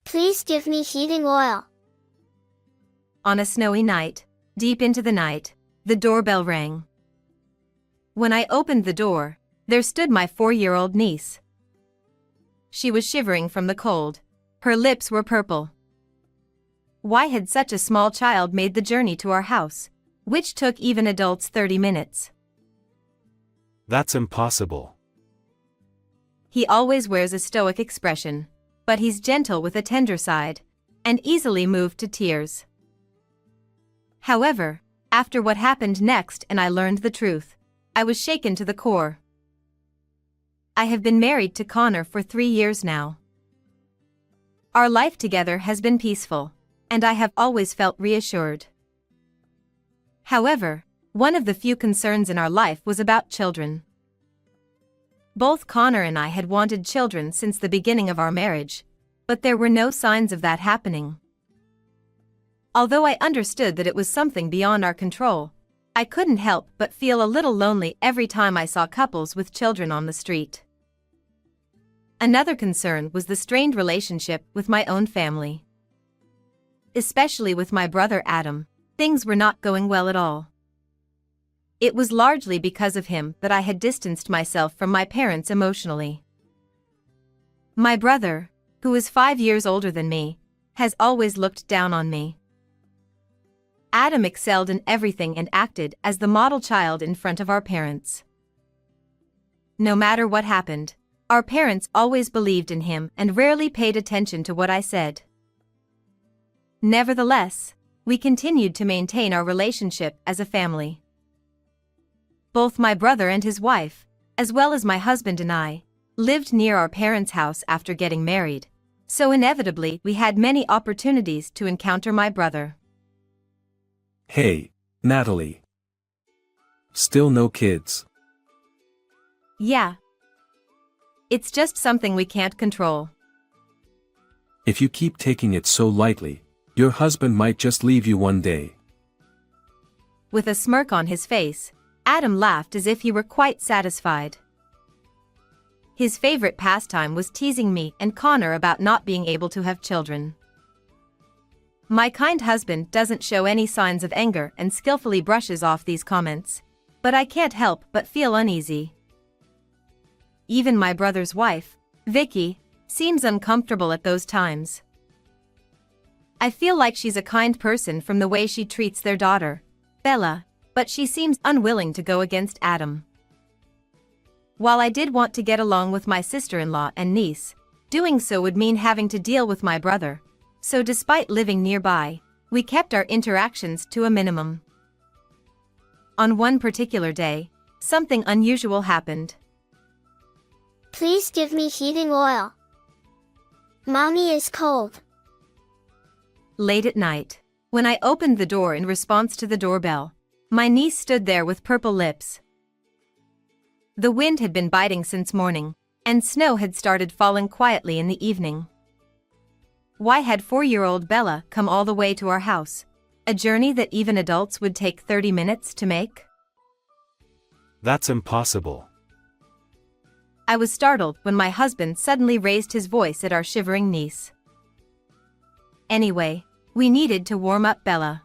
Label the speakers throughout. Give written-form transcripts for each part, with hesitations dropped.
Speaker 1: Please give me heating oil.
Speaker 2: On a snowy night, deep into the night, the doorbell rang. When I opened the door, there stood my 4-year-old niece. She was shivering from the cold. Her lips were purple. Why had such a small child made the journey to our house, which took even adults 30 minutes?
Speaker 3: That's impossible.
Speaker 2: He always wears a stoic expression, but he's gentle with a tender side, and easily moved to tears. However, after what happened next and I learned the truth, I was shaken to the core. I have been married to Connor for 3 years now. Our life together has been peaceful, and I have always felt reassured. However, one of the few concerns in our life was about children. Both Connor and I had wanted children since the beginning of our marriage, but there were no signs of that happening. Although I understood that it was something beyond our control, I couldn't help but feel a little lonely every time I saw couples with children on the street. Another concern was the strained relationship with my own family. Especially with my brother Adam, things were not going well at all. It was largely because of him that I had distanced myself from my parents emotionally. My brother, who is 5 years older than me, has always looked down on me. Adam excelled in everything and acted as the model child in front of our parents. No matter what happened, our parents always believed in him and rarely paid attention to what I said. Nevertheless, we continued to maintain our relationship as a family. Both my brother and his wife, as well as my husband and I, lived near our parents' house after getting married, so inevitably we had many opportunities to encounter my brother.
Speaker 3: Hey, Natalie. Still no kids?
Speaker 2: Yeah. It's just something we can't control.
Speaker 3: If you keep taking it so lightly, your husband might just leave you one day.
Speaker 2: With a smirk on his face, Adam laughed as if he were quite satisfied. His favorite pastime was teasing me and Connor about not being able to have children. My kind husband doesn't show any signs of anger and skillfully brushes off these comments, but I can't help but feel uneasy. Even my brother's wife, Vicky, seems uncomfortable at those times. I feel like she's a kind person from the way she treats their daughter, Bella, but she seems unwilling to go against Adam. While I did want to get along with my sister-in-law and niece, doing so would mean having to deal with my brother, so despite living nearby, we kept our interactions to a minimum. On one particular day, something unusual happened.
Speaker 1: Please give me heating oil. Mommy is cold.
Speaker 2: Late at night, when I opened the door in response to the doorbell, my niece stood there with purple lips. The wind had been biting since morning, and snow had started falling quietly in the evening. Why had 4-year-old Bella come all the way to our house, a journey that even adults would take 30 minutes to make?
Speaker 3: That's impossible.
Speaker 2: I was startled when my husband suddenly raised his voice at our shivering niece. Anyway, we needed to warm up Bella.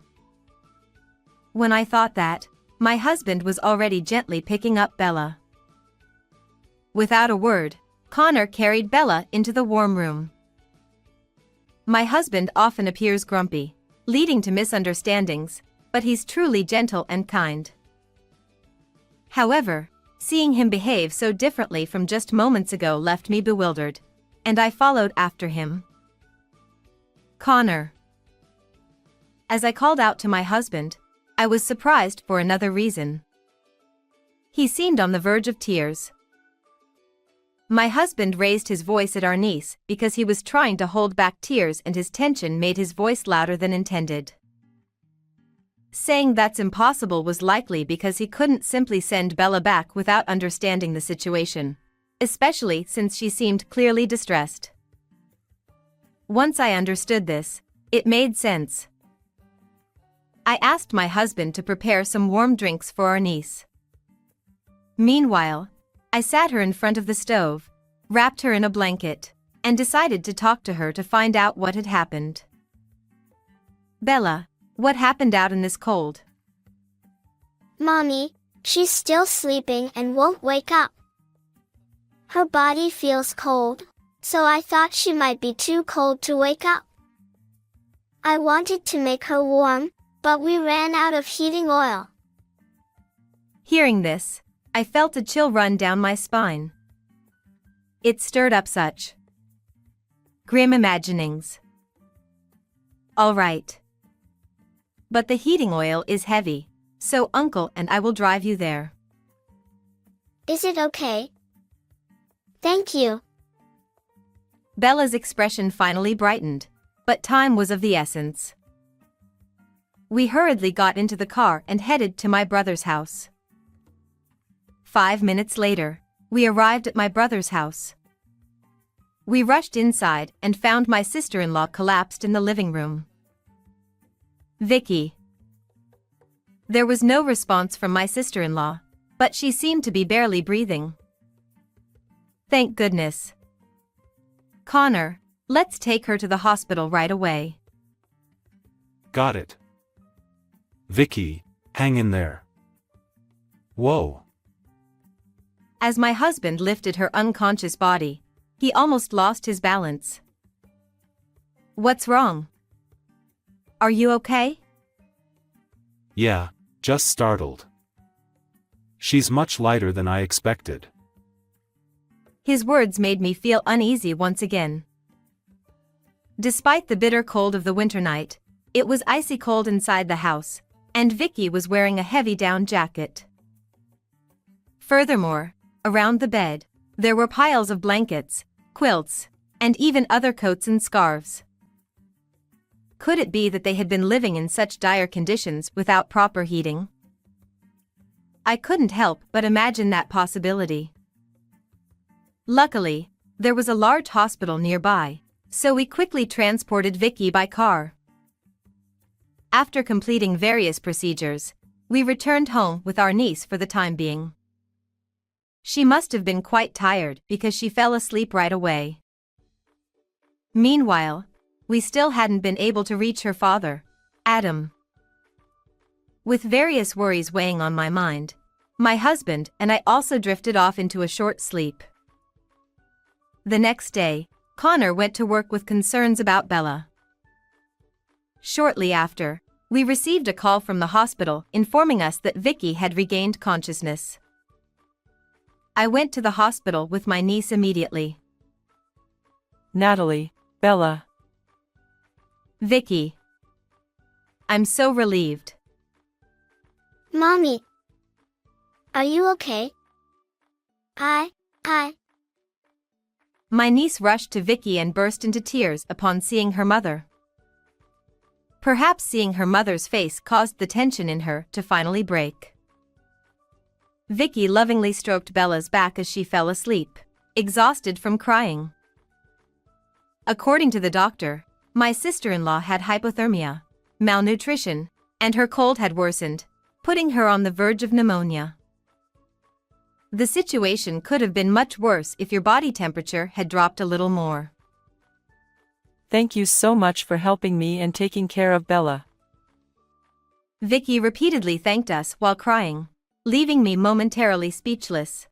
Speaker 2: When I thought that, my husband was already gently picking up Bella. Without a word, Connor carried Bella into the warm room. My husband often appears grumpy, leading to misunderstandings, but he's truly gentle and kind. However, seeing him behave so differently from just moments ago left me bewildered, and I followed after him. Connor. As I called out to my husband, I was surprised for another reason. He seemed on the verge of tears. My husband raised his voice at our niece because he was trying to hold back tears and his tension made his voice louder than intended. Saying that's impossible was likely because he couldn't simply send Bella back without understanding the situation, especially since she seemed clearly distressed. Once I understood this, it made sense. I asked my husband to prepare some warm drinks for our niece. Meanwhile, I sat her in front of the stove, wrapped her in a blanket, and decided to talk to her to find out what had happened. Bella, what happened out in this cold?
Speaker 1: Mommy, she's still sleeping and won't wake up. Her body feels cold, so I thought she might be too cold to wake up. I wanted to make her warm, but we ran out of heating oil.
Speaker 2: Hearing this, I felt a chill run down my spine. It stirred up such grim imaginings. All right. But the heating oil is heavy, so Uncle and I will drive you there.
Speaker 1: Is it okay? Thank you.
Speaker 2: Bella's expression finally brightened, but time was of the essence. We hurriedly got into the car and headed to my brother's house. 5 minutes later, we arrived at my brother's house. We rushed inside and found my sister-in-law collapsed in the living room. Vicky. There was no response from my sister-in-law, but she seemed to be barely breathing. Thank goodness. Connor, let's take her to the hospital right away.
Speaker 4: Got it. Vicky, hang in there. Whoa.
Speaker 2: As my husband lifted her unconscious body, he almost lost his balance. What's wrong? Are you okay?
Speaker 4: Yeah, just startled. She's much lighter than I expected.
Speaker 2: His words made me feel uneasy once again. Despite the bitter cold of the winter night, it was icy cold inside the house, and Vicky was wearing a heavy down jacket. Furthermore, around the bed, there were piles of blankets, quilts, and even other coats and scarves. Could it be that they had been living in such dire conditions without proper heating? I couldn't help but imagine that possibility. Luckily, there was a large hospital nearby, so we quickly transported Vicky by car. After completing various procedures, we returned home with our niece for the time being. She must have been quite tired because she fell asleep right away. Meanwhile, we still hadn't been able to reach her father, Adam. With various worries weighing on my mind, my husband and I also drifted off into a short sleep. The next day, Connor went to work with concerns about Bella. Shortly after, we received a call from the hospital informing us that Vicky had regained consciousness. I went to the hospital with my niece immediately.
Speaker 5: Natalie, Bella.
Speaker 2: Vicky. I'm so relieved.
Speaker 1: Mommy. Are you okay? I.
Speaker 2: My niece rushed to Vicky and burst into tears upon seeing her mother. Perhaps seeing her mother's face caused the tension in her to finally break. Vicky lovingly stroked Bella's back as she fell asleep, exhausted from crying. According to the doctor, my sister-in-law had hypothermia, malnutrition, and her cold had worsened, putting her on the verge of pneumonia. The situation could have been much worse if your body temperature had dropped a little more.
Speaker 5: Thank you so much for helping me and taking care of Bella.
Speaker 2: Vicky repeatedly thanked us while crying, leaving me momentarily speechless.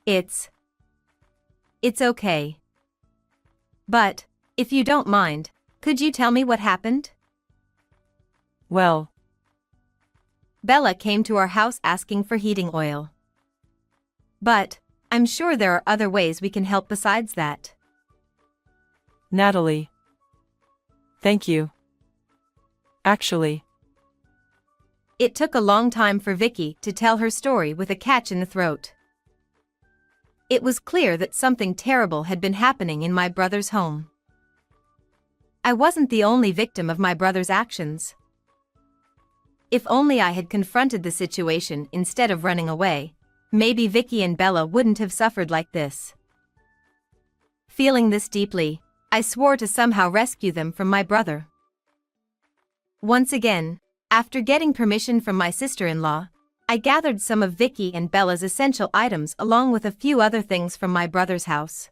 Speaker 2: It's okay. But, if you don't mind, could you tell me what happened?
Speaker 5: Well,
Speaker 2: Bella came to our house asking for heating oil. But, I'm sure there are other ways we can help besides that.
Speaker 5: Natalie. Thank you. Actually,
Speaker 2: It took a long time for Vicky to tell her story with a catch in the throat. It was clear that something terrible had been happening in my brother's home. I wasn't the only victim of my brother's actions. If only I had confronted the situation instead of running away, maybe Vicky and Bella wouldn't have suffered like this. Feeling this deeply, I swore to somehow rescue them from my brother. Once again, after getting permission from my sister-in-law, I gathered some of Vicky and Bella's essential items along with a few other things from my brother's house.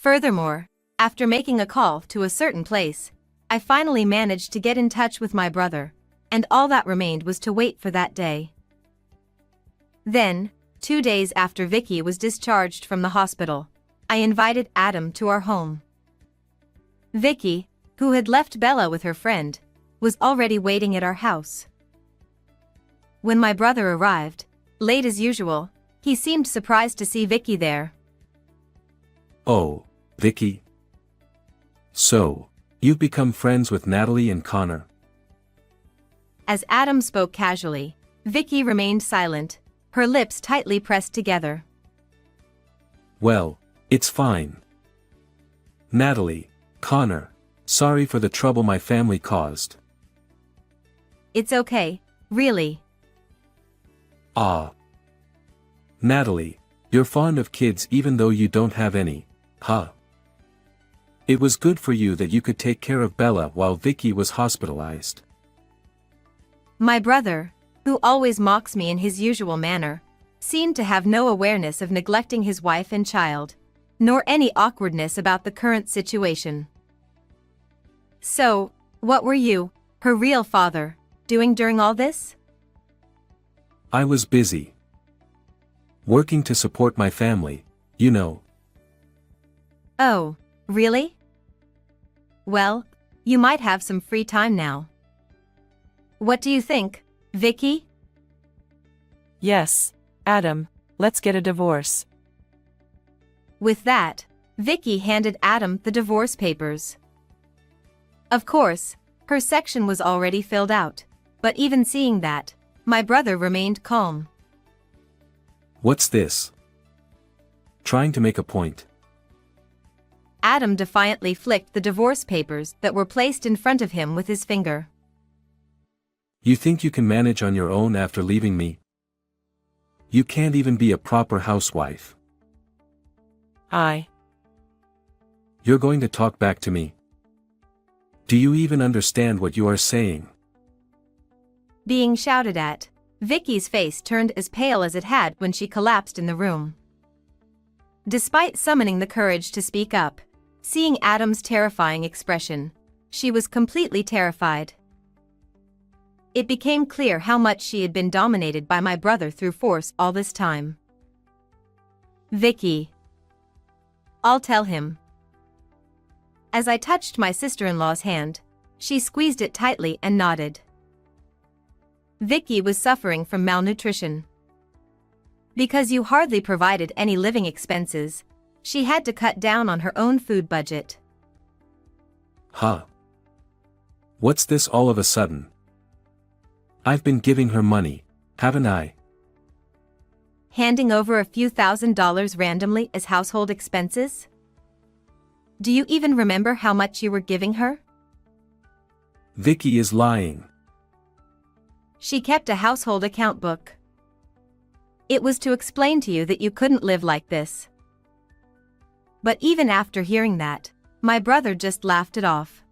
Speaker 2: Furthermore, after making a call to a certain place, I finally managed to get in touch with my brother, and all that remained was to wait for that day. Then, 2 days after Vicky was discharged from the hospital, I invited Adam to our home. Vicky, who had left Bella with her friend, was already waiting at our house. When my brother arrived, late as usual, he seemed surprised to see Vicky there.
Speaker 3: Oh, Vicky. So, you've become friends with Natalie and Connor.
Speaker 2: As Adam spoke casually, Vicky remained silent, her lips tightly pressed together.
Speaker 3: Well, it's fine. Natalie, Connor, sorry for the trouble my family caused.
Speaker 2: It's okay, really.
Speaker 3: Ah. Natalie, you're fond of kids even though you don't have any, huh? It was good for you that you could take care of Bella while Vicky was hospitalized.
Speaker 2: My brother, who always mocks me in his usual manner, seemed to have no awareness of neglecting his wife and child, nor any awkwardness about the current situation. So, what were you, her real father, doing during all this?
Speaker 3: I was busy. Working to support my family, you know.
Speaker 2: Oh, really? Well, you might have some free time now. What do you think, Vicky?
Speaker 5: Yes, Adam, let's get a divorce.
Speaker 2: With that, Vicky handed Adam the divorce papers. Of course, her section was already filled out, but even seeing that, my brother remained calm.
Speaker 3: What's this? Trying to make a point.
Speaker 2: Adam defiantly flicked the divorce papers that were placed in front of him with his finger.
Speaker 3: You think you can manage on your own after leaving me? You can't even be a proper housewife.
Speaker 5: You're
Speaker 3: going to talk back to me? Do you even understand what you are saying?
Speaker 2: Being shouted at, Vicky's face turned as pale as it had when she collapsed in the room. Despite summoning the courage to speak up, seeing Adam's terrifying expression, she was completely terrified. It became clear how much she had been dominated by my brother through force all this time. Vicky. I'll tell him. As I touched my sister-in-law's hand, she squeezed it tightly and nodded. Vicky was suffering from malnutrition. Because you hardly provided any living expenses, she had to cut down on her own food budget.
Speaker 3: Huh? What's this all of a sudden? I've been giving her money, haven't I?
Speaker 2: Handing over a few $1,000s randomly as household expenses? Do you even remember how much you were giving her?
Speaker 3: Vicky is lying.
Speaker 2: She kept a household account book. It was to explain to you that you couldn't live like this. But even after hearing that, my brother just laughed it off.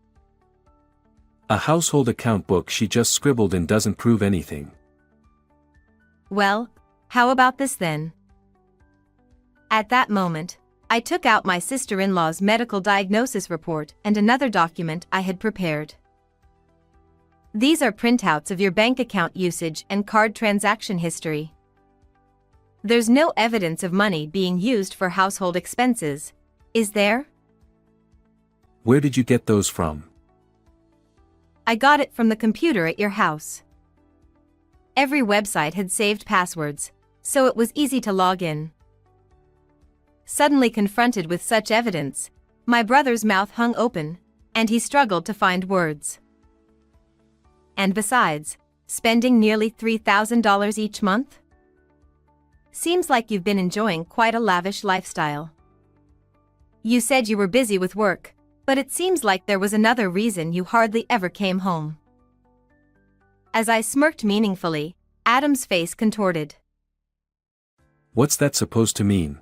Speaker 3: A household account book she just scribbled and doesn't prove anything.
Speaker 2: Well, how about this then? At that moment, I took out my sister-in-law's medical diagnosis report and another document I had prepared. These are printouts of your bank account usage and card transaction history. There's no evidence of money being used for household expenses, is there?
Speaker 3: Where did you get those from?
Speaker 2: I got it from the computer at your house. Every website had saved passwords, so it was easy to log in. Suddenly confronted with such evidence, my brother's mouth hung open, and he struggled to find words. And besides, spending nearly $3,000 each month? Seems like you've been enjoying quite a lavish lifestyle. You said you were busy with work, but it seems like there was another reason you hardly ever came home. As I smirked meaningfully, Adam's face contorted.
Speaker 3: What's that supposed to mean?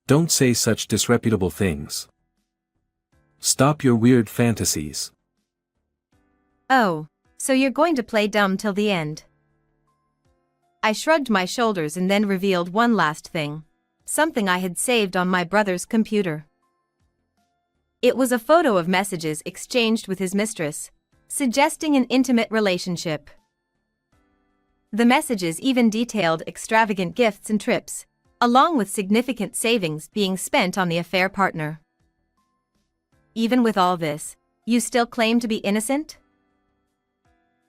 Speaker 3: Don't say such disreputable things. Stop your weird fantasies.
Speaker 2: Oh, so you're going to play dumb till the end. I shrugged my shoulders and then revealed one last thing, something I had saved on my brother's computer. It was a photo of messages exchanged with his mistress, suggesting an intimate relationship. The messages even detailed extravagant gifts and trips, along with significant savings being spent on the affair partner. Even with all this, you still claim to be innocent?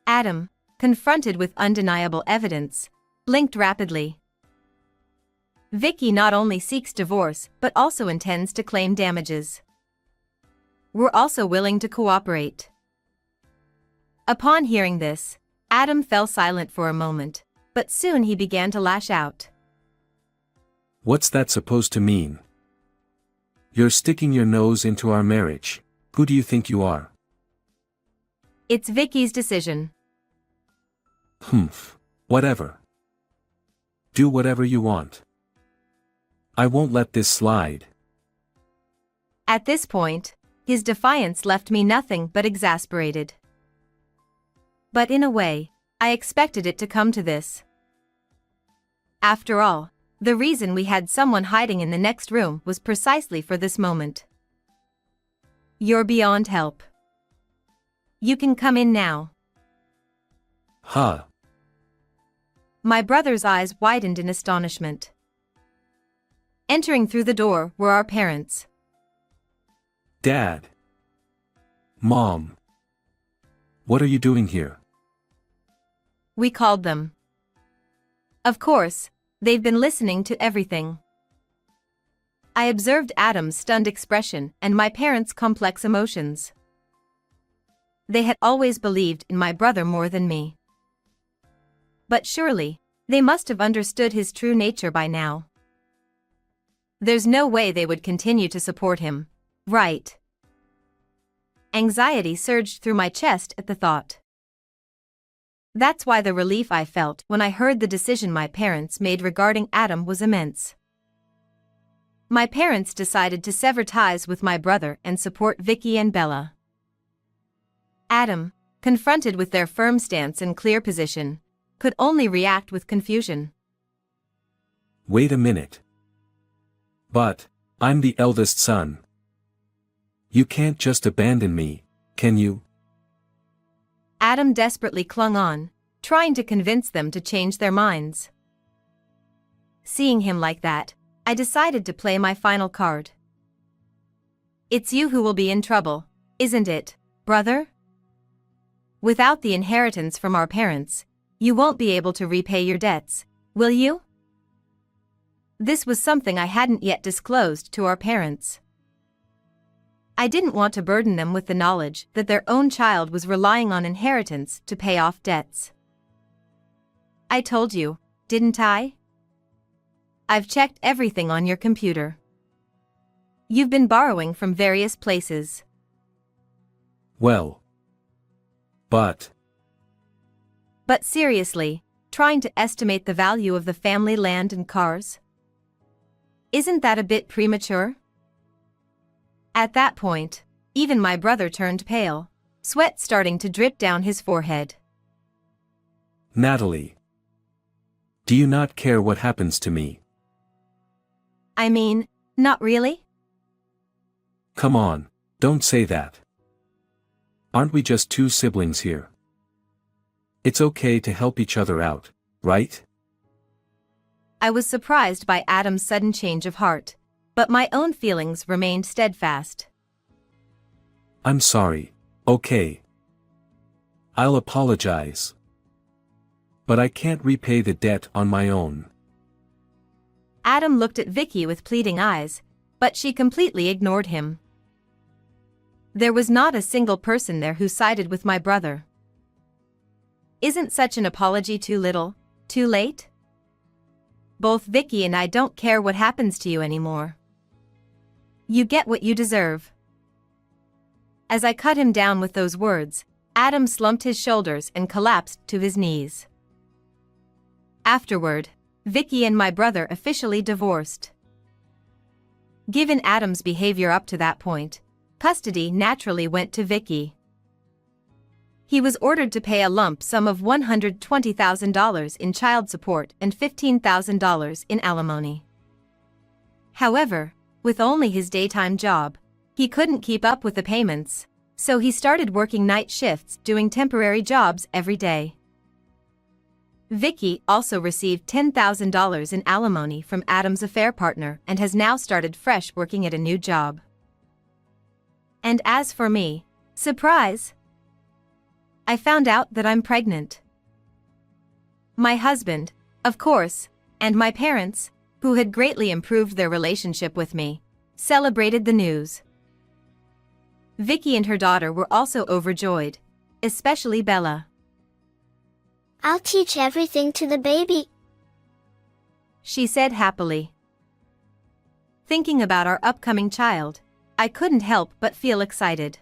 Speaker 2: Adam, confronted with undeniable evidence, blinked rapidly. Vicky not only seeks divorce but also intends to claim damages. We're also willing to cooperate. Upon hearing this, Adam fell silent for a moment, but soon he began to lash out.
Speaker 3: What's that supposed to mean? You're sticking your nose into our marriage. Who do you think you are?
Speaker 2: It's Vicky's decision.
Speaker 3: Whatever. Do whatever you want. I won't let this slide.
Speaker 2: At this point, his defiance left me nothing but exasperated. But in a way, I expected it to come to this. After all, the reason we had someone hiding in the next room was precisely for this moment. You're beyond help. You can come in now.
Speaker 3: Huh.
Speaker 2: My brother's eyes widened in astonishment. Entering through the door were our parents.
Speaker 3: Dad. Mom. What are you doing here?
Speaker 2: We called them. Of course, they've been listening to everything. I observed Adam's stunned expression and my parents' complex emotions. They had always believed in my brother more than me. But surely, they must have understood his true nature by now. There's no way they would continue to support him, right? Anxiety surged through my chest at the thought. That's why the relief I felt when I heard the decision my parents made regarding Adam was immense. My parents decided to sever ties with my brother and support Vicky and Bella. Adam, confronted with their firm stance and clear position, could only react with confusion.
Speaker 3: Wait a minute. But, I'm the eldest son. You can't just abandon me, can you?
Speaker 2: Adam desperately clung on, trying to convince them to change their minds. Seeing him like that, I decided to play my final card. It's you who will be in trouble, isn't it, brother? Without the inheritance from our parents, you won't be able to repay your debts, will you? This was something I hadn't yet disclosed to our parents. I didn't want to burden them with the knowledge that their own child was relying on inheritance to pay off debts. I told you, didn't I? I've checked everything on your computer. You've been borrowing from various places.
Speaker 3: Well. But
Speaker 2: seriously, trying to estimate the value of the family land and cars? Isn't that a bit premature? At that point, even my brother turned pale, sweat starting to drip down his forehead.
Speaker 3: Natalie. Do you not care what happens to me?
Speaker 2: I mean, not really?
Speaker 3: Come on, don't say that. Aren't we just two siblings here? It's okay to help each other out, right?
Speaker 2: I was surprised by Adam's sudden change of heart, but my own feelings remained steadfast.
Speaker 3: I'm sorry, okay. I'll apologize. But I can't repay the debt on my own.
Speaker 2: Adam looked at Vicky with pleading eyes, but she completely ignored him. There was not a single person there who sided with my brother. Isn't such an apology too little, too late? Both Vicky and I don't care what happens to you anymore. You get what you deserve. As I cut him down with those words, Adam slumped his shoulders and collapsed to his knees. Afterward, Vicky and my brother officially divorced. Given Adam's behavior up to that point, custody naturally went to Vicky. He was ordered to pay a lump sum of $120,000 in child support and $15,000 in alimony. However, with only his daytime job, He couldn't keep up with the payments, so he started working night shifts doing temporary jobs every day. Vicky also received $10,000 in alimony from Adam's affair partner and has now started fresh working at a new job. And as for me, surprise! I found out that I'm pregnant. My husband, of course, and my parents, who had greatly improved their relationship with me, celebrated the news. Vicky and her daughter were also overjoyed, especially Bella.
Speaker 1: I'll teach everything to the baby,
Speaker 2: she said happily. Thinking about our upcoming child, I couldn't help but feel excited.